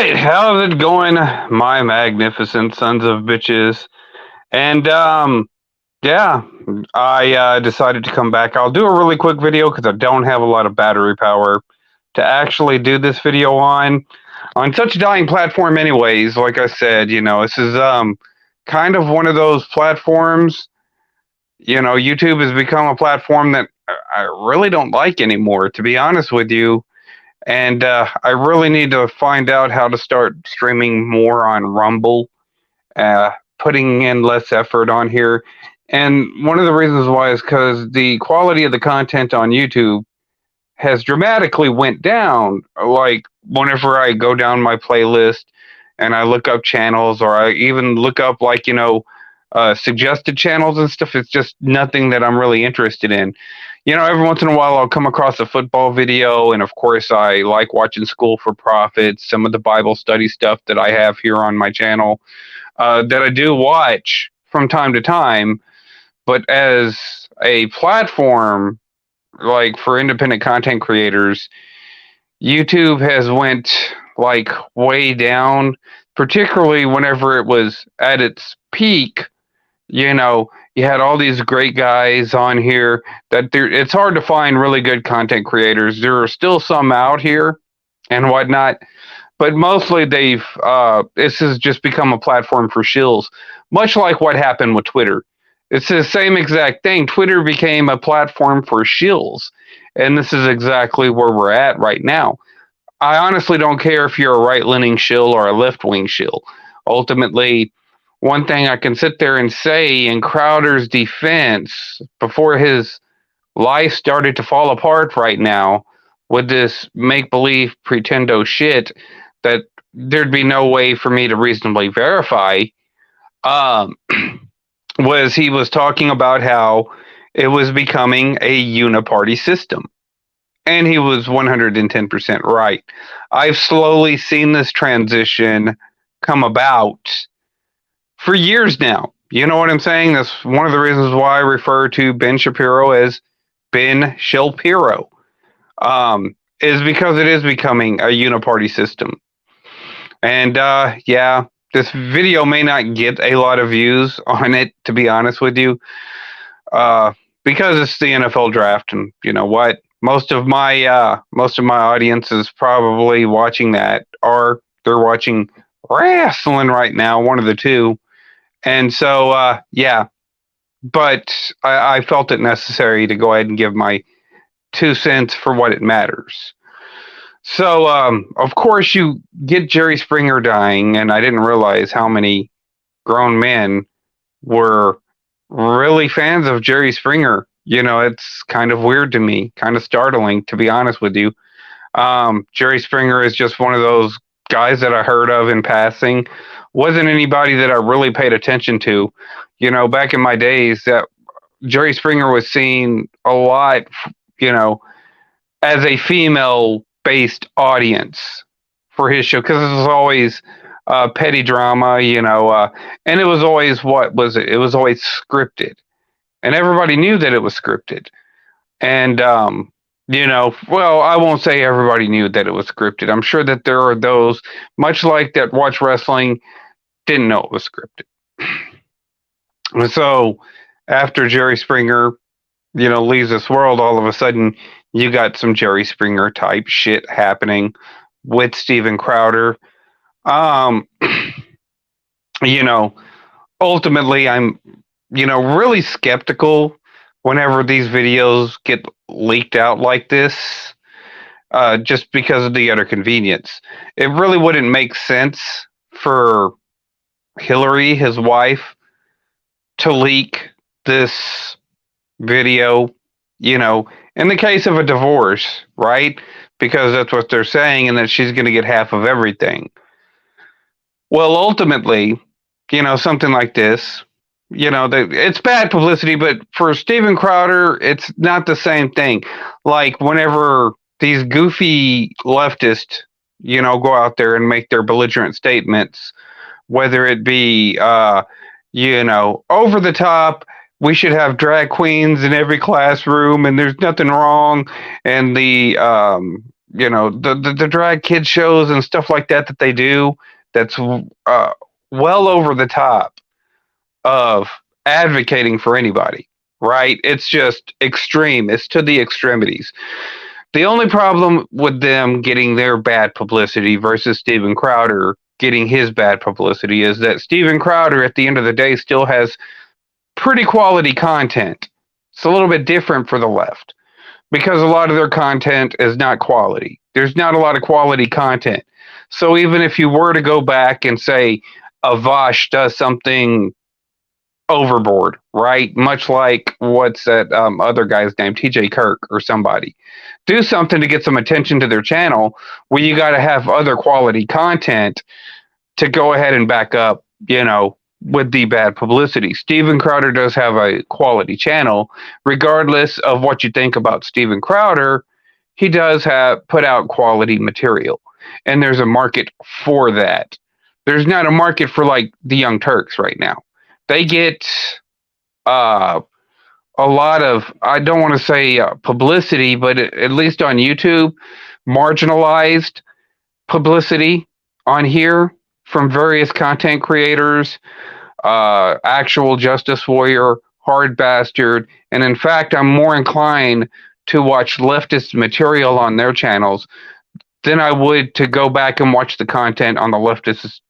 right, how's it going, my magnificent sons of bitches? And yeah, I decided to come back. I'll do a really quick video because I don't have a lot of battery power to actually do this video on such a dying platform. Anyways, like I said, this is kind of one of those platforms. YouTube has become a platform that I really don't like anymore, to be honest with you. And I really need to find out how to start streaming more on Rumble, uh, putting in less effort on here. And one of the reasons why is because the quality of the content on YouTube has dramatically went down. Like whenever I go down my playlist and I look up channels, or I even look up suggested channels and stuff, it's just nothing that I'm really interested in. Every once in a while I'll come across a football video, and of course I like watching School for Prophets, some of the Bible study stuff that I have here on my channel, that I do watch from time to time. But as a platform, like for independent content creators, YouTube has went like way down, particularly whenever it was at its peak. You had all these great guys on here it's hard to find really good content creators. There are still some out here and whatnot, but mostly this has just become a platform for shills, much like what happened with Twitter. It's the same exact thing. Twitter became a platform for shills, and this is exactly where we're at right now. I honestly don't care if you're a right-leaning shill or a left-wing shill. Ultimately, one thing I can sit there and say in Crowder's defense, before his life started to fall apart right now with this make-believe pretendo shit that there'd be no way for me to reasonably verify, um, was he was talking about how it was becoming a uniparty system. And he was 110% right. I've slowly seen this transition come about for years now. You know what I'm saying? That's one of the reasons why I refer to Ben Shapiro as Ben Shapiro, is because it is becoming a uniparty system. And yeah, this video may not get a lot of views on it, to be honest with you, because it's the NFL draft, and you know what? Most of my audience is probably watching that, or they're watching wrestling right now, one of the two. And so, yeah, but I felt it necessary to go ahead and give my 2 cents for what it matters. So, of course, you get Jerry Springer dying, and I didn't realize how many grown men were really fans of Jerry Springer. It's kind of weird to me, kind of startling, to be honest with you. Jerry Springer is just one of those guys that I heard of in passing. Wasn't anybody that I really paid attention to. Back in my days, that Jerry Springer was seen a lot, as a female-based audience for his show, because it was always petty drama, and it was always, what was it? It was always scripted. And everybody knew that it was scripted. And, well, I won't say everybody knew that it was scripted. I'm sure that there are those, much like that watch wrestling, didn't know it was scripted. And so after Jerry Springer, leaves this world, all of a sudden you got some Jerry Springer type shit happening with Steven Crowder. Ultimately, I'm really skeptical whenever these videos get leaked out like this, just because of the utter convenience. It really wouldn't make sense for Hillary, his wife, to leak this video, in the case of a divorce, right? Because that's what they're saying, and that she's going to get half of everything. Well, ultimately, something like this, it's bad publicity, but for Steven Crowder, it's not the same thing. Like whenever these goofy leftists, go out there and make their belligerent statements, whether it be, over the top, we should have drag queens in every classroom, and there's nothing wrong, and the the drag kid shows and stuff like that they do. That's well over the top of advocating for anybody, right? It's just extreme. It's to the extremities. The only problem with them getting their bad publicity versus Steven Crowder getting his bad publicity is that Steven Crowder, at the end of the day, still has pretty quality content. It's a little bit different for the left because a lot of their content is not quality. There's not a lot of quality content. So even if you were to go back and say Avash does something overboard, right? Much like what's that other guy's name, TJ Kirk or somebody. Do something to get some attention to their channel where you got to have other quality content to go ahead and back up, with the bad publicity. Steven Crowder does have a quality channel. Regardless of what you think about Steven Crowder, he does put out quality material. And there's a market for that. There's not a market for like the Young Turks right now. They get a lot of, I don't want to say publicity, but at least on YouTube, marginalized publicity on here from various content creators, actual justice warrior, hard bastard. And in fact, I'm more inclined to watch leftist material on their channels than I would to go back and watch the content on the leftist,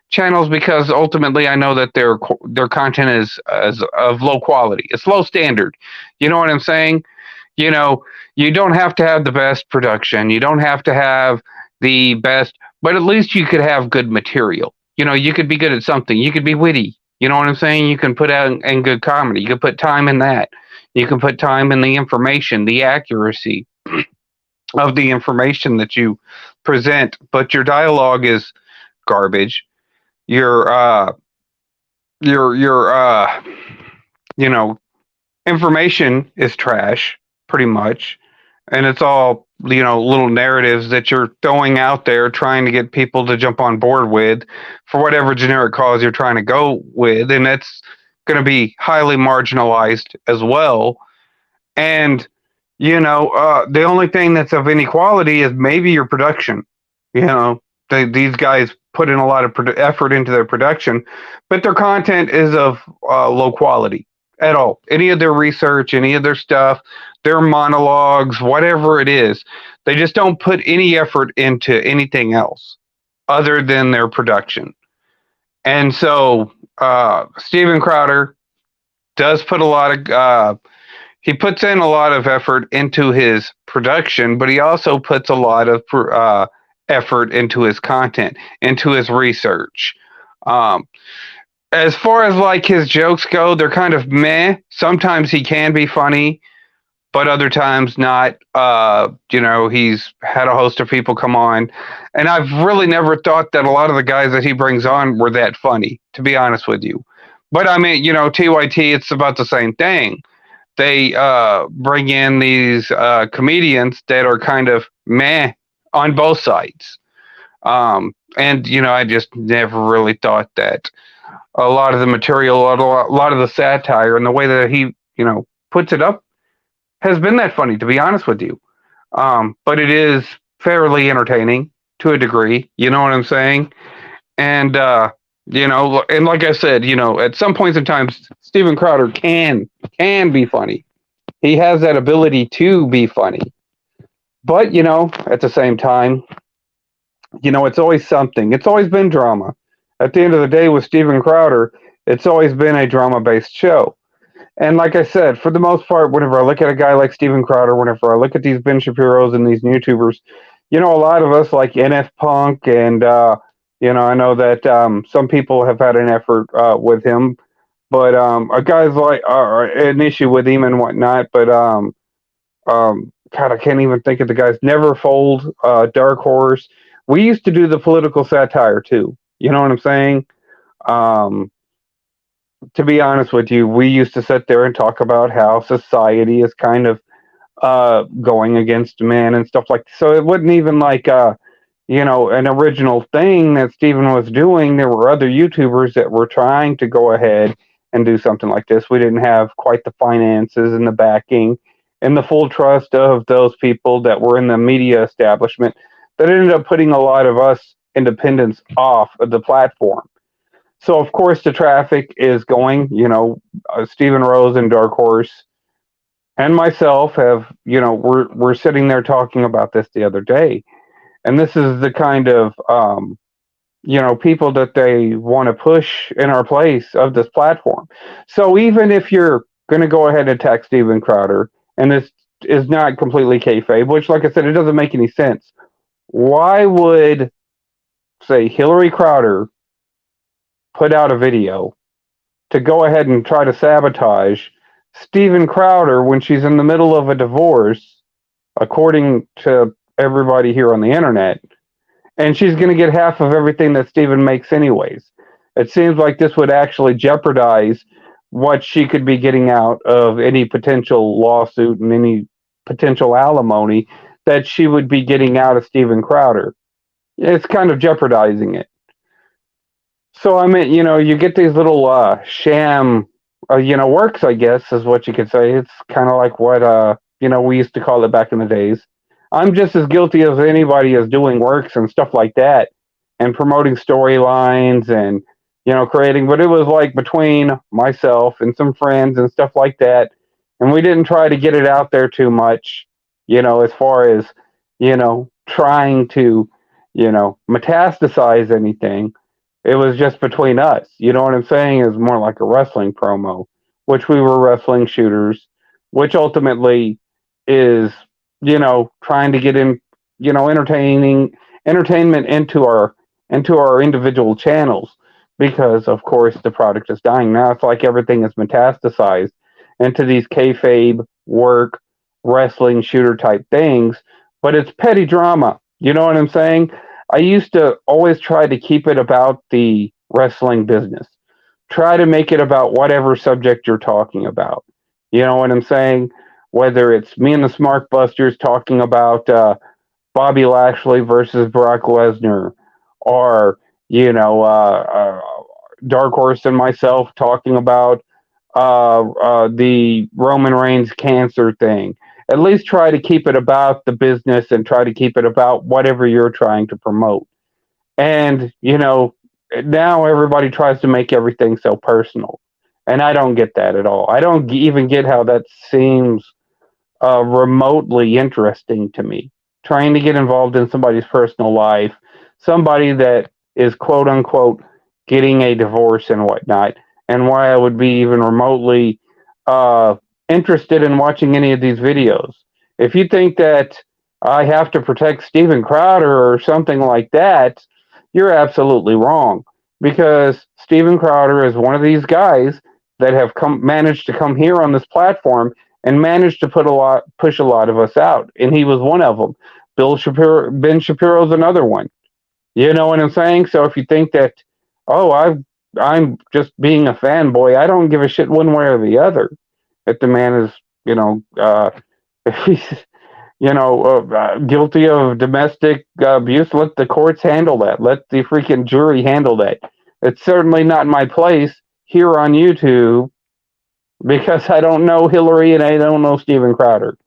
channels, because ultimately I know that their content is of low quality. It's low standard. You know what I'm saying? You don't have to have the best production. You don't have to have the best, but at least you could have good material. You could be good at something. You could be witty. You know what I'm saying? You can put out in good comedy. You can put time in that. You can put time in the information, the accuracy of the information that you present, but your dialogue is garbage. Your information is trash, pretty much, and it's all little narratives that you're throwing out there trying to get people to jump on board with for whatever generic cause you're trying to go with, and that's going to be highly marginalized as well. And the only thing that's of any quality is maybe your production. These guys put in a lot of effort into their production, but their content is of low quality at all. Any of their research, any of their stuff, their monologues, whatever it is, they just don't put any effort into anything else other than their production. And so Steven Crowder does put a lot of he puts in a lot of effort into his production, but he also puts a lot of effort into his content, into his research. As far as like his jokes go, they're kind of meh. Sometimes he can be funny, but other times not. He's had a host of people come on, and I've really never thought that a lot of the guys that he brings on were that funny, to be honest with you. But I mean, TYT, it's about the same thing. They bring in these comedians that are kind of meh on both sides. And, I just never really thought that a lot of the material, a lot of the satire and the way that he, puts it up has been that funny, to be honest with you. But it is fairly entertaining to a degree. You know what I'm saying? And, and like I said, at some points in time, Steven Crowder can be funny. He has that ability to be funny. But, at the same time, it's always something. It's always been drama. At the end of the day, with Steven Crowder, it's always been a drama-based show. And like I said, for the most part, whenever I look at a guy like Steven Crowder, whenever I look at these Ben Shapiro's and these YouTubers, a lot of us like NF Punk and, I know that some people have had an effort with him, but guys like an issue with him and whatnot. But God, I can't even think of the guys. Neverfold, Dark Horse. We used to do the political satire too. You know what I'm saying? To be honest with you, we used to sit there and talk about how society is kind of going against man and stuff like that. So it wasn't even like an original thing that Steven was doing. There were other YouTubers that were trying to go ahead and do something like this. We didn't have quite the finances and the backing in the full trust of those people that were in the media establishment that ended up putting a lot of us independents off of the platform. So of course the traffic is going. Stephen Rose and Dark Horse and myself have, we're sitting there talking about this the other day, and this is the kind of people that they want to push in our place of this platform. So even if you're going to go ahead and attack Steven Crowder, and this is not completely kayfabe, which, like I said, it doesn't make any sense. Why would, say, Hillary Crowder put out a video to go ahead and try to sabotage Steven Crowder when she's in the middle of a divorce, according to everybody here on the internet, and she's going to get half of everything that Steven makes anyways? It seems like this would actually jeopardize what she could be getting out of any potential lawsuit and any potential alimony that she would be getting out of Steven Crowder. It's kind of jeopardizing it. So I mean, you get these little sham, works, I guess, is what you could say. It's kind of like what we used to call it back in the days. I'm just as guilty as anybody as doing works and stuff like that, and promoting storylines and creating. But it was like between myself and some friends and stuff like that, and we didn't try to get it out there too much, as far as trying to metastasize anything. It was just between us. You know what I'm saying? It was more like a wrestling promo, which we were wrestling shooters, which ultimately is, trying to get in, entertainment into our individual channels, because of course the product is dying. Now it's like everything is metastasized into these kayfabe work wrestling shooter type things, but it's petty drama. You know what I'm saying? I used to always try to keep it about the wrestling business. Try to make it about whatever subject you're talking about. You know what I'm saying? Whether it's me and the Smart Busters talking about Bobby Lashley versus Brock Lesnar, or Dark Horse and myself talking about the Roman Reigns cancer thing. At least try to keep it about the business and try to keep it about whatever you're trying to promote. And, now everybody tries to make everything so personal. And I don't get that at all. I don't even get how that seems remotely interesting to me. Trying to get involved in somebody's personal life, somebody that is quote unquote getting a divorce and whatnot, and why I would be even remotely interested in watching any of these videos. If you think that I have to protect Steven Crowder or something like that, you're absolutely wrong. Because Steven Crowder is one of these guys that have managed to come here on this platform and managed to push a lot of us out, and he was one of them. Ben Shapiro's another one. You know what I'm saying? So if you think that, I'm just being a fanboy, I don't give a shit one way or the other. If the man is, if he's, guilty of domestic abuse, let the courts handle that. Let the freaking jury handle that. It's certainly not my place here on YouTube, because I don't know Hillary and I don't know Steven Crowder.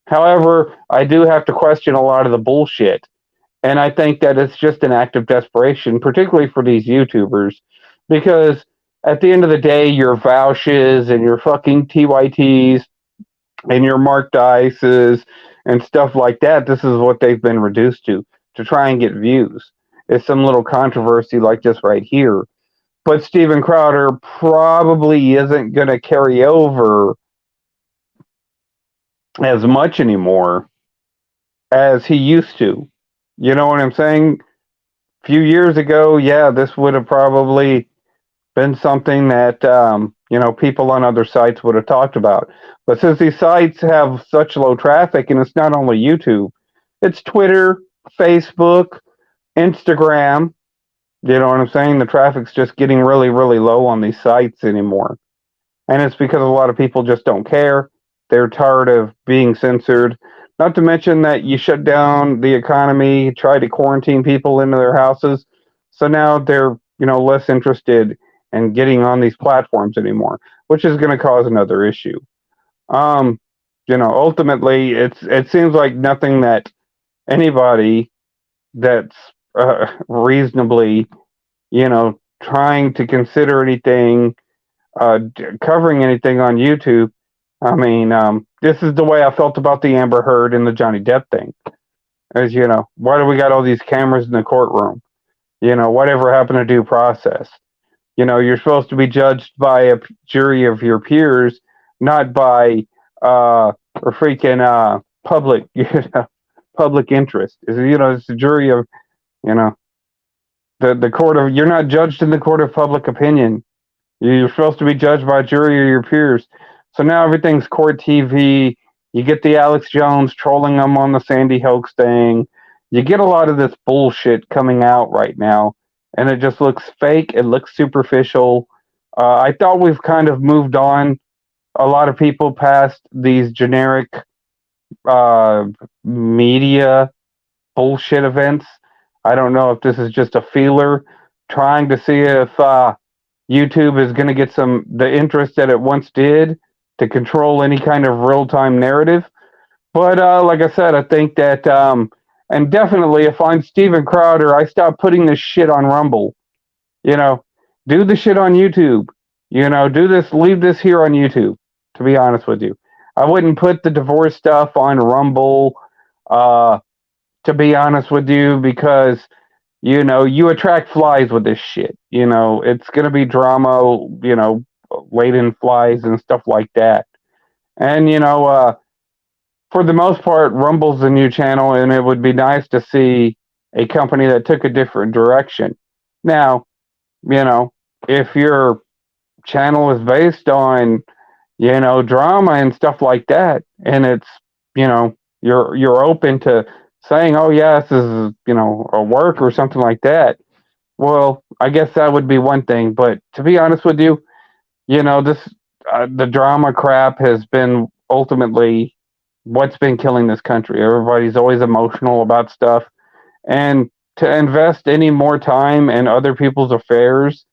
However, I do have to question a lot of the bullshit. And I think that it's just an act of desperation, particularly for these YouTubers, because at the end of the day, your Vouches and your fucking TYTs and your Mark Dices and stuff like that, this is what they've been reduced to try and get views. It's some little controversy like this right here. But Steven Crowder probably isn't going to carry over as much anymore as he used to. You know what I'm saying? A few years ago, yeah, this would have probably been something that, people on other sites would have talked about. But since these sites have such low traffic, and it's not only YouTube, it's Twitter, Facebook, Instagram, you know what I'm saying? The traffic's just getting really, really low on these sites anymore. And it's because a lot of people just don't care. They're tired of being censored. Not to mention that you shut down the economy, try to quarantine people into their houses. So now they're, less interested in getting on these platforms anymore, which is going to cause another issue. ultimately, it seems like nothing that anybody that's reasonably, trying to consider anything, covering anything on YouTube. I mean, this is the way I felt about the Amber Heard and the Johnny Depp thing. As why do we got all these cameras in the courtroom? Whatever happened to due process? You're supposed to be judged by a jury of your peers, not by or freaking public, public interest. It's a jury of, you know, the court of. You're not judged in the court of public opinion. You're supposed to be judged by a jury or your peers. So now everything's court TV. You get the Alex Jones trolling them on the Sandy Hoax thing. You get a lot of this bullshit coming out right now, and it just looks fake. It looks superficial. I thought we've kind of moved on. A lot of people past these generic media bullshit events. I don't know if this is just a feeler trying to see if YouTube is going to get the interest that it once did to control any kind of real-time narrative. But like I said, I think that, and definitely if I'm Steven Crowder, I stop putting this shit on Rumble. Do the shit on YouTube. Do this, leave this here on YouTube, to be honest with you. I wouldn't put the divorce stuff on Rumble, to be honest with you, because, you attract flies with this shit. It's going to be drama, laden flies and stuff like that. And, for the most part, Rumble's a new channel, and it would be nice to see a company that took a different direction. Now, if your channel is based on, drama and stuff like that, and it's, you're open to saying, oh, yeah, this is, a work or something like that, well, I guess that would be one thing. But to be honest with you, this the drama crap has been ultimately what's been killing this country. Everybody's always emotional about stuff, and to invest any more time in other people's affairs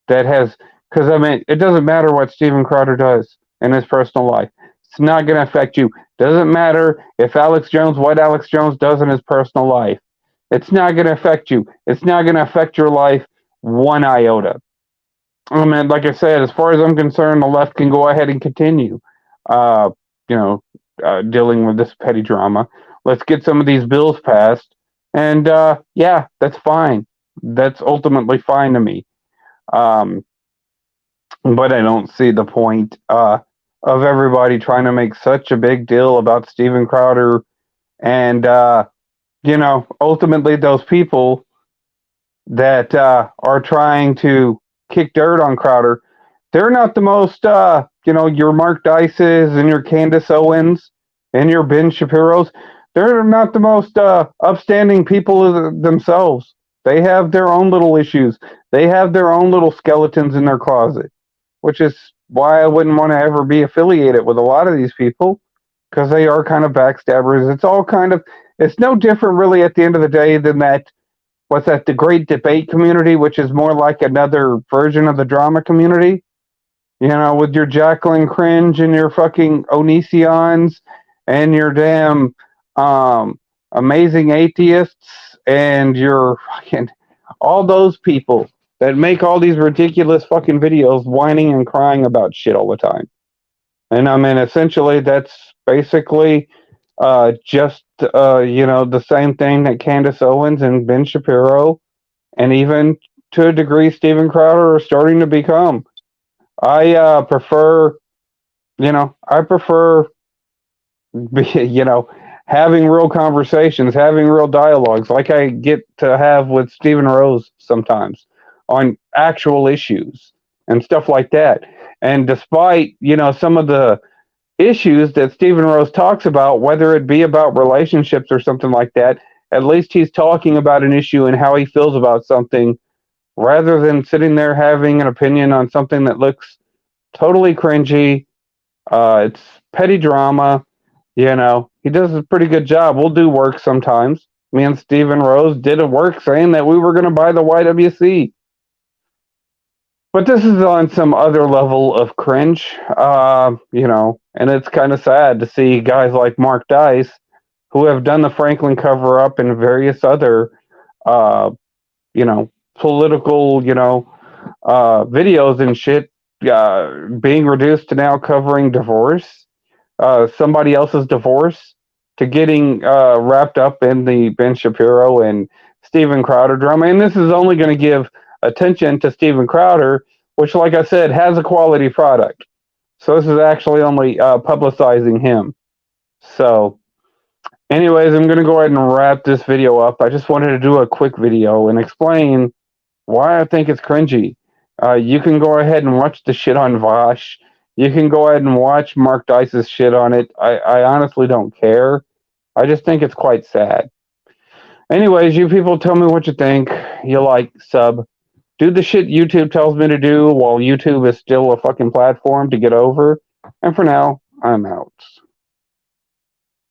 because it doesn't matter what Steven Crowder does in his personal life. It's not going to affect you. Doesn't matter if what Alex Jones does in his personal life. It's not going to affect you. It's not going to affect your life one iota. I mean, like I said, as far as I'm concerned, the left can go ahead and continue, dealing with this petty drama. Let's get some of these bills passed, and yeah, that's fine. That's ultimately fine to me. But I don't see the point of everybody trying to make such a big deal about Steven Crowder, and ultimately those people that are trying to kick dirt on Crowder, they're not the most, your Mark Dices and your Candace Owens and your Ben Shapiro's. They're not the most upstanding people themselves. They have their own little issues. They have their own little skeletons in their closet, which is why I wouldn't want to ever be affiliated with a lot of these people, because they are kind of backstabbers. It's no different really at the end of the day than the great debate community, which is more like another version of the drama community, with your Jacqueline Cringe and your fucking Onisions and your damn amazing atheists and your fucking all those people that make all these ridiculous fucking videos whining and crying about shit all the time. And I mean, essentially, that's basically just, the same thing that Candace Owens and Ben Shapiro, and even to a degree Steven Crowder, are starting to become. I prefer having real conversations, having real dialogues, like I get to have with Stephen Rose sometimes on actual issues and stuff like that. And despite, some of the issues that Stephen Rose talks about, whether it be about relationships or something like that, at least he's talking about an issue and how he feels about something, rather than sitting there having an opinion on something that looks totally cringy. It's petty drama. He does a pretty good job. We'll do work sometimes. Me and Stephen Rose did a work saying that we were going to buy the YWC. But this is on some other level of cringe, and it's kind of sad to see guys like Mark Dice, who have done the Franklin cover up and various other, uh, political, videos and shit, being reduced to now covering divorce, somebody else's divorce, to getting wrapped up in the Ben Shapiro and Steven Crowder drama. And this is only going to give attention to Steven Crowder, which, like I said, has a quality product. So this is actually only publicizing him. So, anyways, I'm going to go ahead and wrap this video up. I just wanted to do a quick video and explain why I think it's cringy. You can go ahead and watch the shit on Vosh. You can go ahead and watch Mark Dice's shit on it. I honestly don't care. I just think it's quite sad. Anyways, you people tell me what you think. You like, sub. Do the shit YouTube tells me to do while YouTube is still a fucking platform to get over. And for now, I'm out.